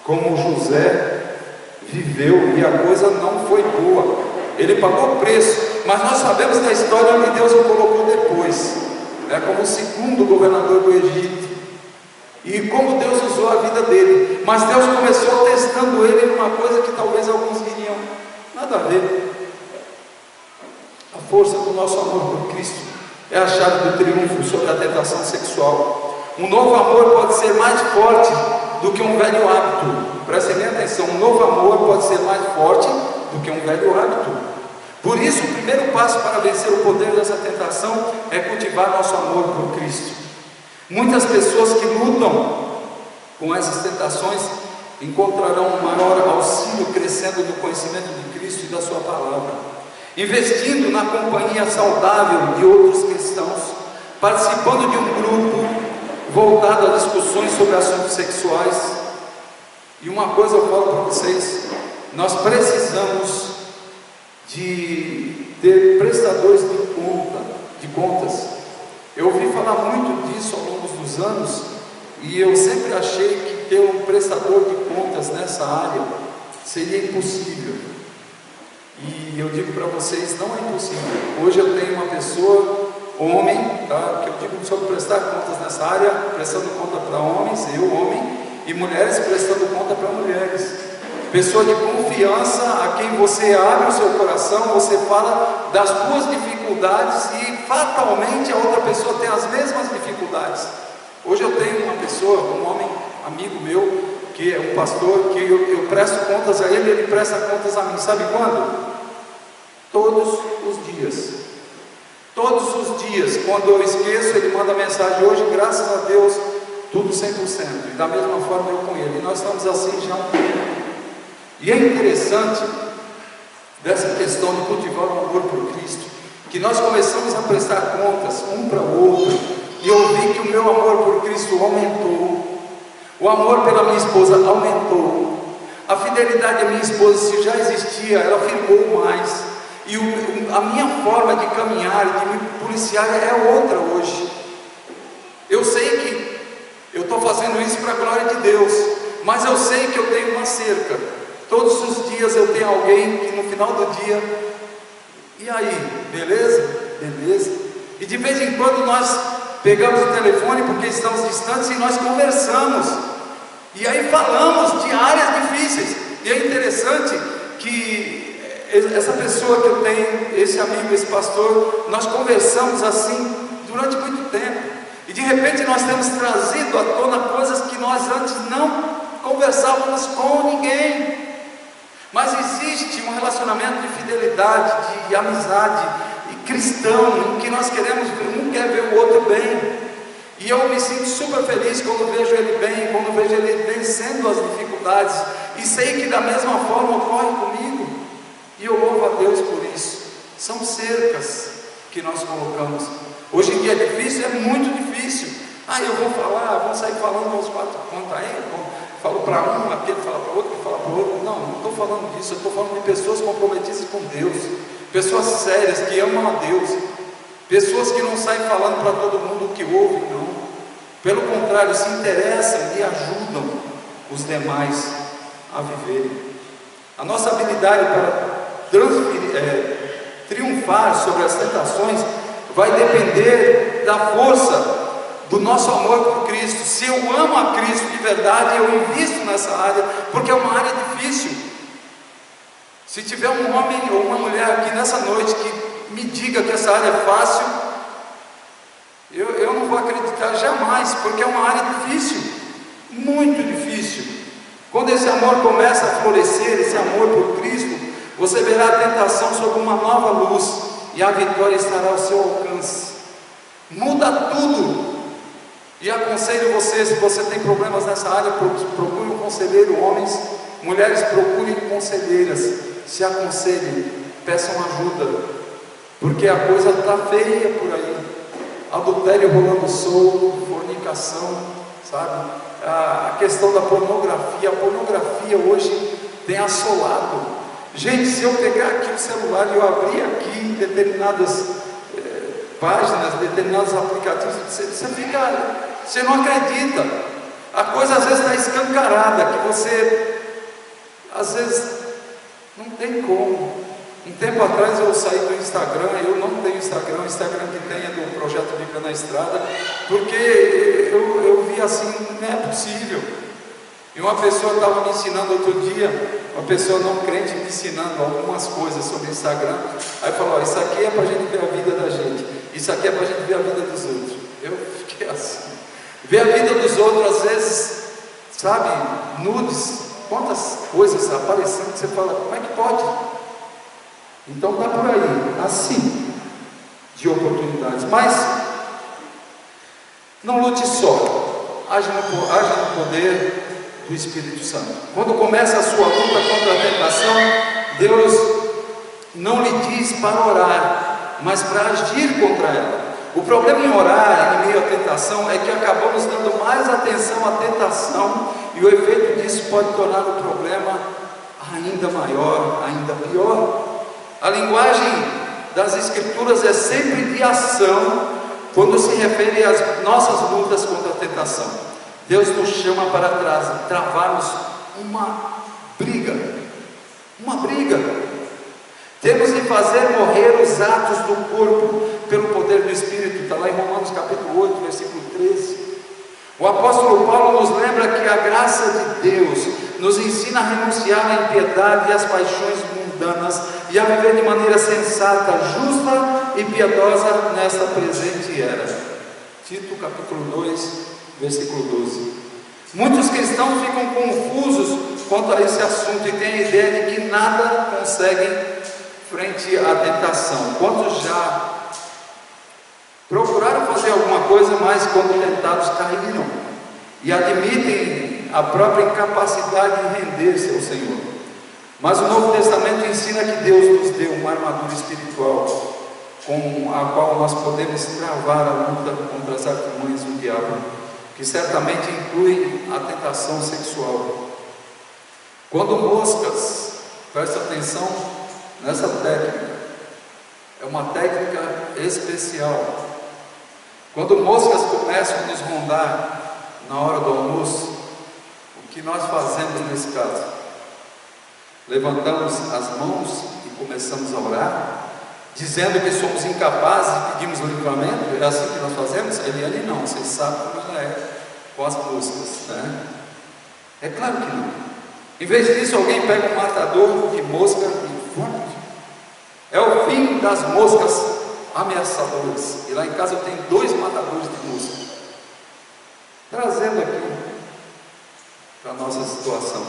como José viveu, e a coisa não foi boa. Ele pagou o preço, mas nós sabemos da história onde Deus o colocou depois, como o segundo governador do Egito, e como Deus usou a vida dele. Mas Deus começou testando ele numa coisa que talvez alguns diriam, nada a ver. A força do nosso amor por Cristo é a chave do triunfo sobre a tentação sexual. Um novo amor pode ser mais forte do que um velho hábito. Prestem bem atenção, um novo amor pode ser mais forte do que um velho hábito. Por isso, o primeiro passo para vencer o poder dessa tentação é cultivar nosso amor por Cristo. Muitas pessoas que lutam com essas tentações encontrarão um maior auxílio crescendo no conhecimento de Cristo e da sua palavra, investindo na companhia saudável de outros cristãos, participando de um grupo voltado a discussões sobre assuntos sexuais. E uma coisa eu falo para vocês, nós precisamos de ter prestadores de contas. Eu ouvi falar muito disso ao longo dos anos, e eu sempre achei que ter um prestador de contas nessa área seria impossível. E eu digo para vocês, não é impossível. Hoje eu tenho uma pessoa, homem, que eu digo sobre prestar contas nessa área, prestando conta para homens, eu homem, e mulheres prestando conta para mulheres. Pessoa de confiança a quem você abre o seu coração, você fala das suas dificuldades e fatalmente a outra pessoa tem as mesmas dificuldades. Hoje eu tenho uma pessoa, um homem amigo meu, que é um pastor, que eu presto contas a ele, ele presta contas a mim. Sabe quando? Todos os dias. Todos os dias. Quando eu esqueço, ele manda mensagem: hoje, graças a Deus, tudo 100%. E da mesma forma eu com ele. E nós estamos assim já há um tempo. E é interessante dessa questão de cultivar o amor por Cristo, que nós começamos a prestar contas um para o outro, e eu vi que o meu amor por Cristo aumentou, o amor pela minha esposa aumentou, a fidelidade da minha esposa, se já existia, ela firmou mais, e a minha forma de caminhar e de me policiar é outra hoje. Eu sei que eu estou fazendo isso para a glória de Deus, mas eu sei que eu tenho uma cerca. Todos os dias eu tenho alguém que no final do dia E aí, beleza? Beleza. E de vez em quando nós pegamos o telefone porque estamos distantes e nós conversamos. E aí falamos de áreas difíceis. E é interessante que essa pessoa que eu tenho, esse amigo, esse pastor, nós conversamos assim durante muito tempo. E de repente nós temos trazido à tona coisas que nós antes não conversávamos com ninguém. Mas existe um relacionamento de fidelidade, de amizade cristão, em que nós queremos, um quer ver o outro bem. E eu me sinto super feliz quando vejo ele bem, quando vejo ele vencendo as dificuldades, e sei que da mesma forma ocorre comigo, e eu louvo a Deus por isso. São cercas que nós colocamos. Hoje em dia é difícil, é muito difícil. Eu vou falar, vamos sair falando com os quatro pontos aí, falo para um, aquele fala para o outro, que fala para o outro. Não estou falando disso, eu estou falando de pessoas comprometidas com Deus, pessoas sérias que amam a Deus, pessoas que não saem falando para todo mundo o que ouvem, não. Pelo contrário, se interessam e ajudam os demais a viverem. A nossa habilidade para triunfar sobre as tentações vai depender da força do nosso amor por Cristo. Se eu amo a Cristo de verdade, eu invisto nessa área, porque é uma área difícil. Se tiver um homem ou uma mulher aqui nessa noite que me diga que essa área é fácil, eu não vou acreditar jamais, porque é uma área difícil, muito difícil. Quando esse amor começa a florescer, esse amor por Cristo, você verá a tentação sob uma nova luz, e a vitória estará ao seu alcance. Muda tudo. E aconselho você, se você tem problemas nessa área, procure um conselheiro. Homens, mulheres, procurem conselheiras, se aconselhem, peçam ajuda, porque a coisa está feia por aí. Adultério rolando solto, fornicação, sabe? A questão da pornografia, a pornografia hoje tem assolado. Gente, se eu pegar aqui o celular e eu abrir aqui determinadas páginas, determinados aplicativos, você não acredita. A coisa às vezes está escancarada, que você às vezes não tem como. Um tempo atrás eu saí do Instagram, eu não tenho Instagram, o Instagram que tem é do Projeto Bíblia na Estrada, porque eu vi assim, não é possível. E uma pessoa estava me ensinando outro dia, uma pessoa não crente me ensinando algumas coisas sobre o Instagram. Aí falou: isso aqui é para a gente ver a vida da gente, isso aqui é para a gente ver a vida dos outros. Eu fiquei assim, ver a vida dos outros, às vezes, sabe, nudes, quantas coisas aparecendo que você fala: como é que pode? Então está por aí, assim, de oportunidades. Mas não lute só, haja no poder do Espírito Santo. Quando começa a sua luta contra a tentação, Deus não lhe diz para orar, mas para agir contra ela. O problema em orar em meio à tentação é que acabamos dando mais atenção à tentação, e o efeito disso pode tornar o problema ainda maior, ainda pior. A linguagem das Escrituras é sempre de ação quando se refere às nossas lutas contra a tentação. Deus nos chama para travarmos uma briga. Temos de fazer morrer os atos do corpo pelo poder do Espírito. Está lá em Romanos capítulo 8, versículo 13. O apóstolo Paulo nos lembra que a graça de Deus nos ensina a renunciar à impiedade e às paixões mundanas e a viver de maneira sensata, justa e piedosa nesta presente era. Tito capítulo 2, versículo 12. Muitos cristãos ficam confusos quanto a esse assunto e têm a ideia de que nada conseguem frente à tentação. Quantos já procuraram fazer alguma coisa, mas quando tentados caíram e admitem a própria incapacidade de render-se ao Senhor? Mas o Novo Testamento ensina que Deus nos deu uma armadura espiritual com a qual nós podemos travar a luta contra as artimanhas do diabo, que certamente inclui a tentação sexual. Quando moscas, presta atenção nessa técnica, é uma técnica especial. Quando moscas começam a nos rondar na hora do almoço, o que nós fazemos nesse caso? Levantamos as mãos e começamos a orar, dizendo que somos incapazes e pedimos o livramento. É assim que nós fazemos? A Eliane não, vocês sabem como ela é com as moscas, né? É claro que não. Em vez disso, alguém pega um matador de mosca e vum. É o fim das moscas ameaçadoras. E lá em casa eu tenho 2 matadores de mosca, trazendo aqui para a nossa situação.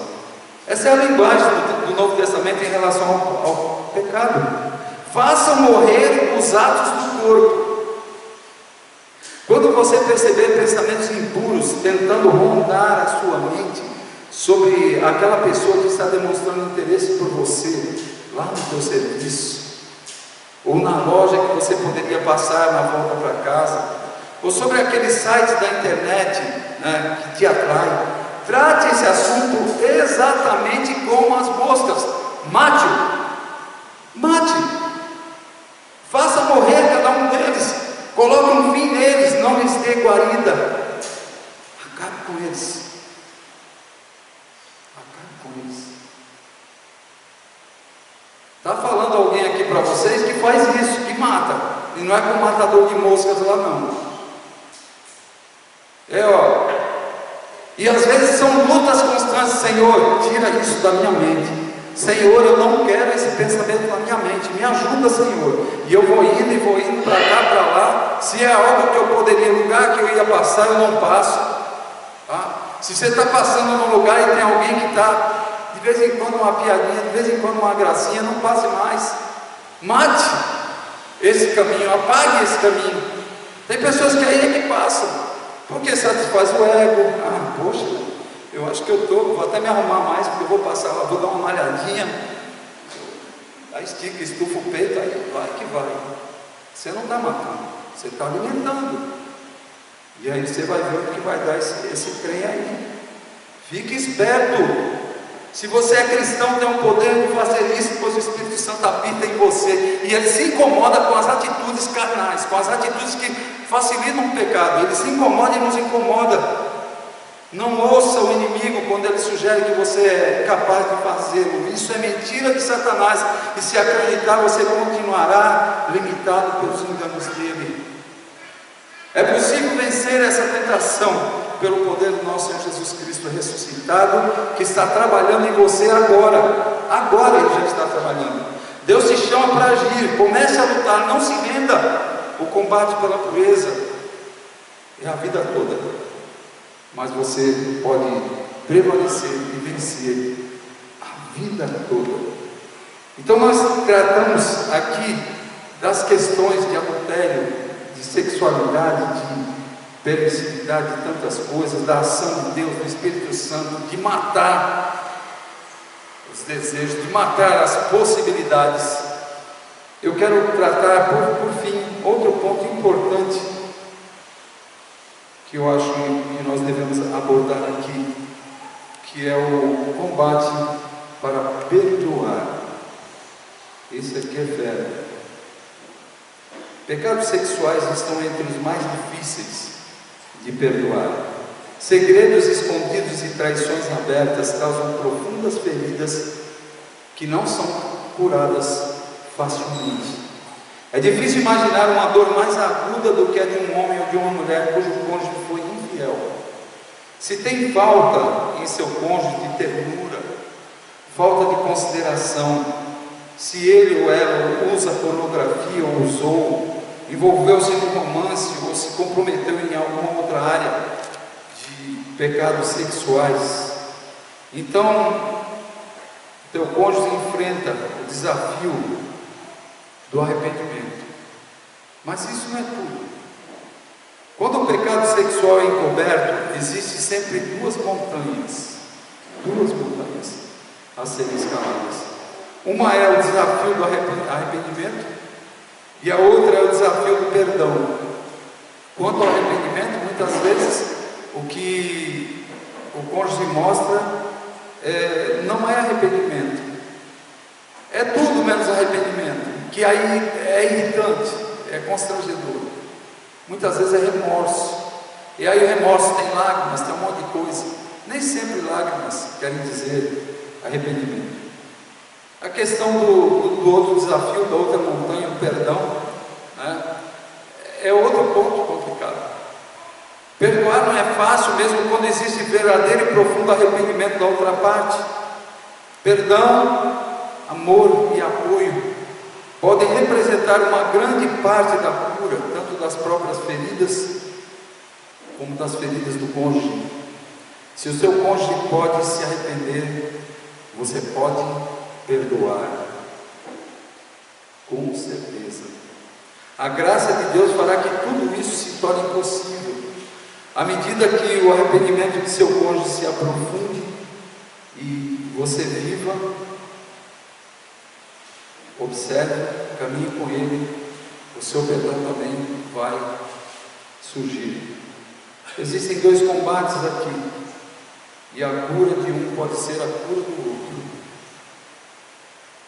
Essa é a linguagem do Novo Testamento em relação ao pecado. Façam morrer os atos do corpo. Quando você perceber pensamentos impuros tentando rondar a sua mente sobre aquela pessoa que está demonstrando interesse por você, lá no teu serviço, ou na loja que você poderia passar na volta para casa, ou sobre aquele site da internet, né, que te atrai, trate esse assunto exatamente como as moscas. Mate, faça morrer cada um deles, coloque um fim neles, não lhes dê guarida, acabe com eles. Está falando alguém aqui para vocês que faz isso, que mata, e não é com matador de moscas lá não. E às vezes são lutas constantes. Senhor, tira isso da minha mente. Senhor, eu não quero esse pensamento na minha mente, me ajuda, Senhor. E eu vou indo para cá, para lá. Se é algo que eu poderia, lugar que eu ia passar, eu não passo, tá? Se você está passando num lugar e tem alguém que está, de vez em quando uma piadinha, de vez em quando uma gracinha, não passe mais. Mate esse caminho, apague esse caminho. Tem pessoas que aí é que passam, porque satisfaz o ego. Poxa, eu acho que eu vou até me arrumar mais, porque eu vou passar lá, vou dar uma malhadinha. Aí estica, estufa o peito, aí vai que vai. Você não está matando, você está alimentando. E aí você vai ver o que vai dar esse trem aí. Fique esperto. Se você é cristão, tem o poder de fazer isso, pois o Espírito Santo habita em você, e ele se incomoda com as atitudes carnais, com as atitudes que facilitam o pecado. Ele se incomoda e nos incomoda. Não ouça o inimigo quando ele sugere que você é capaz de fazê-lo. Isso é mentira de Satanás, e se acreditar, você continuará limitado pelos enganos dele. É possível vencer essa tentação pelo poder do nosso Senhor Jesus Cristo ressuscitado, que está trabalhando em você agora. Agora Ele já está trabalhando. Deus te chama para agir. Comece a lutar, não se renda. O combate pela pureza é a vida toda, mas você pode prevalecer e vencer a vida toda. Então nós tratamos aqui das questões de adultério, de sexualidade, de permissividade, de tantas coisas, da ação de Deus, do Espírito Santo, de matar os desejos, de matar as possibilidades. Eu quero tratar, por fim, outro ponto importante que eu acho que nós devemos abordar aqui, que é o combate para perdoar. Esse aqui é fera. Pecados sexuais estão entre os mais difíceis de perdoar. Segredos escondidos e traições abertas causam profundas feridas que não são curadas facilmente. É difícil imaginar uma dor mais aguda do que a de um homem ou de uma mulher cujo cônjuge foi infiel. Se tem falta em seu cônjuge de ternura, falta de consideração, se ele ou ela usa pornografia ou usou, envolveu-se no romance ou se comprometeu em alguma outra área de pecados sexuais, então teu cônjuge enfrenta o desafio do arrependimento. Mas isso não é tudo. Quando o pecado sexual é encoberto, existe sempre duas montanhas a serem escaladas. Uma é o desafio do arrependimento e a outra é o desafio do perdão. Quanto ao arrependimento, muitas vezes o que o cônjuge mostra não é arrependimento, é tudo menos arrependimento, que aí é irritante, é constrangedor. Muitas vezes é remorso, e aí o remorso tem lágrimas, tem um monte de coisa. Nem sempre lágrimas querem dizer arrependimento. A questão do outro desafio, da outra montanha, do perdão, né? É outro ponto complicado. Perdoar não é fácil, mesmo quando existe verdadeiro e profundo arrependimento da outra parte. Perdão, amor e apoio podem representar uma grande parte da cura, tanto das próprias feridas, como das feridas do cônjuge. Se o seu cônjuge pode se arrepender, você pode perdoar, com certeza. A graça de Deus fará que tudo isso se torne possível, à medida que o arrependimento de seu cônjuge se aprofunde e você viva, observe, caminhe com ele, o seu perdão também vai surgir. Existem dois combates aqui, e a cura de um pode ser a cura do outro.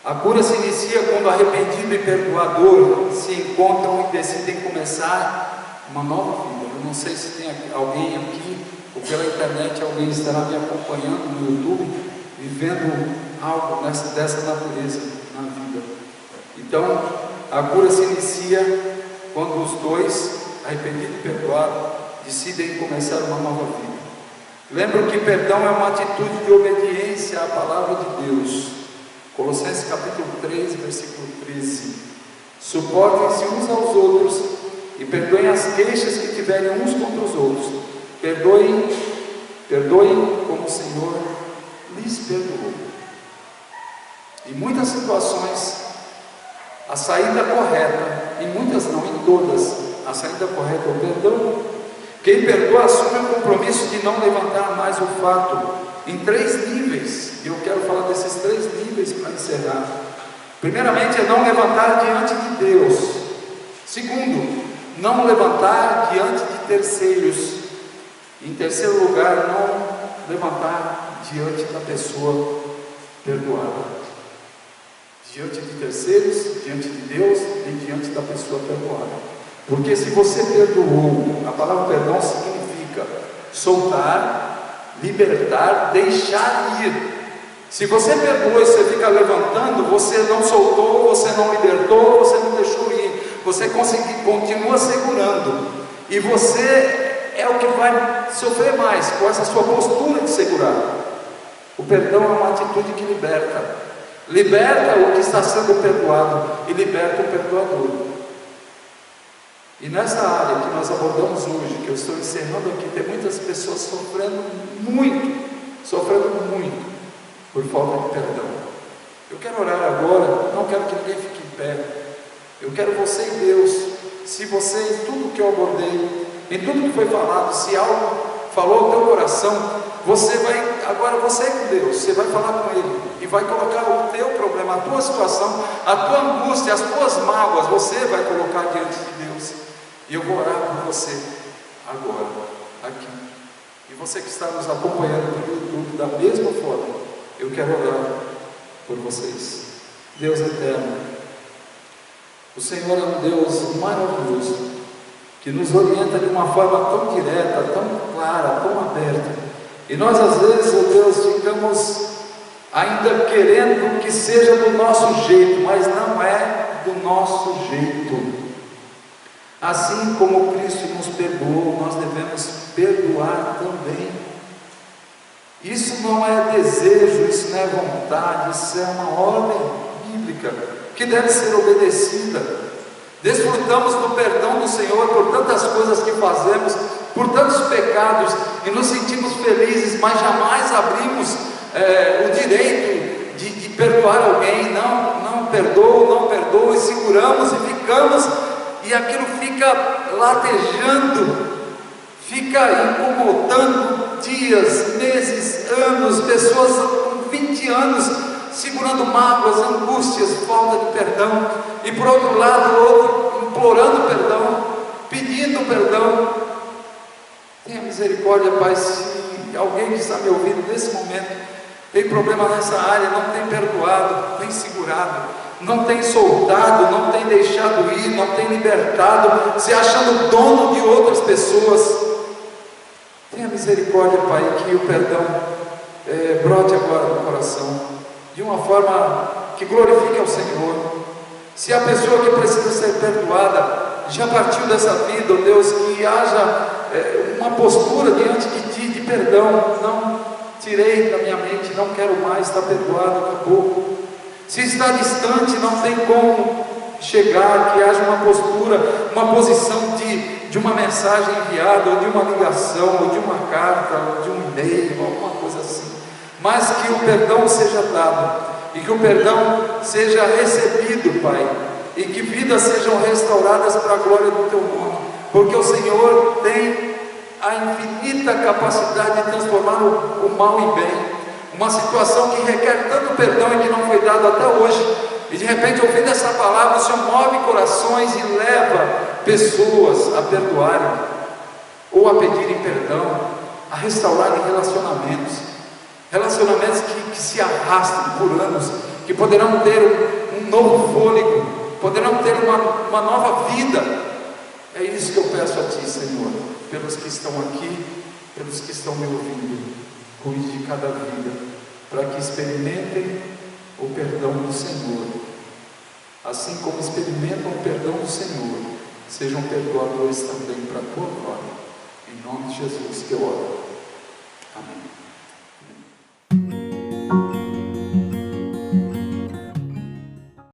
A cura se inicia quando arrependido e perdoador se encontram e decidem começar uma nova vida. Eu não sei se tem alguém aqui, ou pela internet alguém estará me acompanhando no YouTube, vivendo algo dessa natureza na vida. Então, a cura se inicia quando os dois, arrependido e perdoado, decidem começar uma nova vida. Lembro que perdão é uma atitude de obediência à palavra de Deus. Colossenses capítulo 3, versículo 13. Suportem-se uns aos outros e perdoem as queixas que tiverem uns contra os outros. Perdoem como o Senhor lhes perdoou. Em muitas situações, a saída correta, em muitas não, em todas, a saída correta é o perdão. Quem perdoa assume o compromisso de não levantar mais o fato, em 3 níveis, e eu quero falar desses 3 níveis para encerrar. Primeiramente, é não levantar diante de Deus. Segundo, não levantar diante de terceiros. Em terceiro lugar, não levantar diante da pessoa perdoada. Diante de terceiros, diante de Deus e diante da pessoa perdoada. Porque se você perdoou, a palavra perdão significa soltar, libertar, deixar ir. Se você perdoou e você fica levantando, você não soltou, você não libertou, você não deixou ir, você continua segurando, e você é o que vai sofrer mais com essa sua postura de segurar. O perdão é uma atitude que liberta o que está sendo perdoado e liberta o perdoador. E nessa área que nós abordamos hoje, que eu estou encerrando aqui, tem muitas pessoas sofrendo muito por falta de perdão. Eu quero orar agora, não quero que ninguém fique em pé. Eu quero você e Deus. Se você, em tudo que eu abordei, em tudo que foi falado, se algo falou ao teu coração, você é com Deus, você vai falar com Ele e vai colocar o teu problema, a tua situação, a tua angústia, as tuas mágoas, você vai colocar diante de Deus. E eu vou orar por você agora, aqui. E você que está nos acompanhando pelo YouTube, da mesma forma, eu quero orar por vocês. Deus eterno, o Senhor é um Deus maravilhoso, que nos orienta de uma forma tão direta, tão clara, tão aberta. E nós às vezes, ó Deus, ficamos ainda querendo que seja do nosso jeito, mas não é do nosso jeito. Assim como Cristo nos perdoou, nós devemos perdoar também. Isso não é desejo, isso não é vontade, isso é uma ordem bíblica que deve ser obedecida. Desfrutamos do perdão do Senhor por tantas coisas que fazemos, por tantos pecados, e nos sentimos felizes, mas jamais abrimos o direito de perdoar alguém. Não perdoa, e seguramos e ficamos, e aquilo fica latejando, fica incomodando dias, meses, anos, pessoas com 20 anos segurando mágoas, angústias, falta de perdão, e por outro lado o outro implorando perdão, pedindo perdão. Tenha misericórdia, Pai, se alguém que está me ouvindo nesse momento tem problema nessa área, não tem perdoado, tem segurado, não tem soltado, não tem deixado ir, não tem libertado, se achando dono de outras pessoas, tenha misericórdia, Pai, que o perdão brote agora no coração, de uma forma que glorifique ao Senhor. Se a pessoa que precisa ser perdoada já partiu dessa vida, ó Deus, que haja uma postura diante de Ti de perdão. Não, tirei da minha mente, não quero mais, está perdoado, acabou. Se está distante, não tem como chegar, que haja uma postura, uma posição de uma mensagem enviada, ou de uma ligação, ou de uma carta, ou de um e-mail, alguma coisa assim. Mas que o perdão seja dado, e que o perdão seja recebido, Pai, e que vidas sejam restauradas para a glória do Teu nome, porque o Senhor tem a infinita capacidade de transformar o mal em bem. Uma situação que requer tanto perdão e que não foi dado até hoje, e de repente, ouvindo essa palavra, o Senhor move corações e leva pessoas a perdoarem, ou a pedirem perdão, a restaurarem relacionamentos que se arrastam por anos, que poderão ter um novo fôlego, poderão ter uma nova vida. É isso que eu peço a Ti, Senhor, pelos que estão aqui, pelos que estão me ouvindo. Cuide de cada vida, para que experimentem o perdão do Senhor, assim como experimentam o perdão do Senhor, sejam perdoadores também para a Tua glória. Em nome de Jesus que eu oro. Amém.